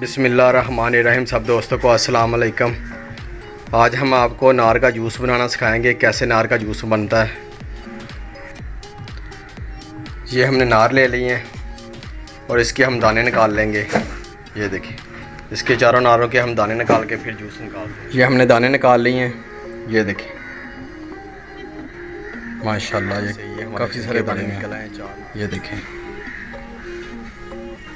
बिस्मिल्लाहिर्रहमानिर्रहीम। सब दोस्तों को अस्सलाम वालेकुम। आज हम आपको नार का जूस बनाना सिखाएंगे, कैसे नार का जूस बनता है। ये हमने नार ले ली है और इसके हम दाने निकाल लेंगे। ये देखिए, इसके चारों नारों के हम दाने निकाल के फिर जूस निकालते हैं। ये हमने दाने निकाल लिए हैं। ये देखिए माशाल्लाह, ये काफ़ी सारे दाने निकल आए हैं। ये देखें,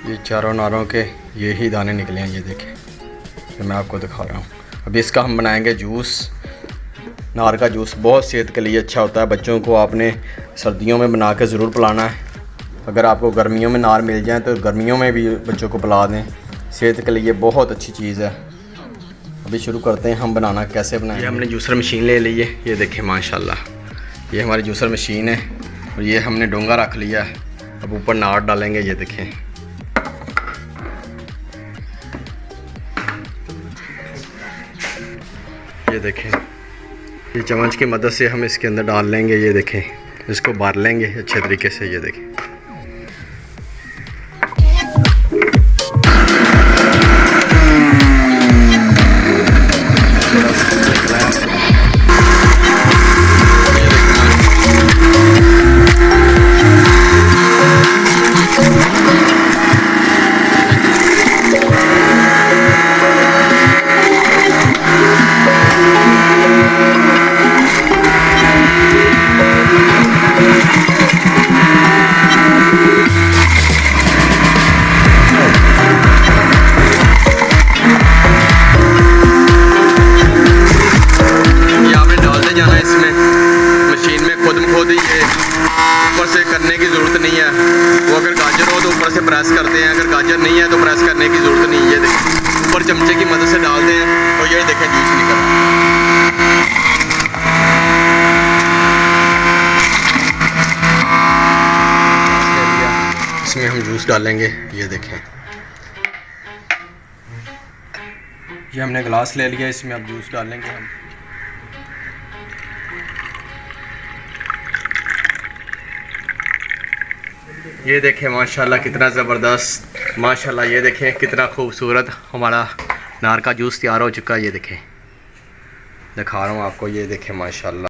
ये चारों नारों के ये ही दाने निकले हैं। ये देखें, ये मैं आपको दिखा रहा हूँ। अभी इसका हम बनाएंगे जूस। नार का जूस बहुत सेहत के लिए अच्छा होता है। बच्चों को आपने सर्दियों में बना के ज़रूर पिलाना है। अगर आपको गर्मियों में नार मिल जाए तो गर्मियों में भी बच्चों को पिला दें। सेहत के लिए बहुत अच्छी चीज़ है। अभी शुरू करते हैं हम बनाना कैसे बनाएंगे। ये हमने जूसर मशीन ले ली है। ये देखें माशाल्लाह, ये हमारी जूसर मशीन है और ये हमने डोंगा रख लिया है। अब ऊपर नार डालेंगे। ये देखें, ये देखें, ये चम्मच की मदद से हम इसके अंदर डाल लेंगे। ये देखें, इसको भर लेंगे अच्छे तरीके से। ये देखें, ऊपर से करने की ज़रूरत नहीं है। वो अगर गाजर हो तो ऊपर से प्रेस करते हैं, अगर गाजर नहीं है तो प्रेस करने की ज़रूरत नहीं है। ये देखें, ऊपर चमचे की मदद से डालते हैं तो ये देखें जूस निकल। इसमें हम जूस डालेंगे। ये देखें, ये हमने गिलास ले लिया, इसमें अब जूस डालेंगे हम। ये देखें माशाल्लाह कितना ज़बरदस्त, माशाल्लाह। ये देखें कितना खूबसूरत हमारा नार का जूस तैयार हो चुका है। ये देखें, दिखा रहा हूँ आपको। ये देखें माशाल्लाह।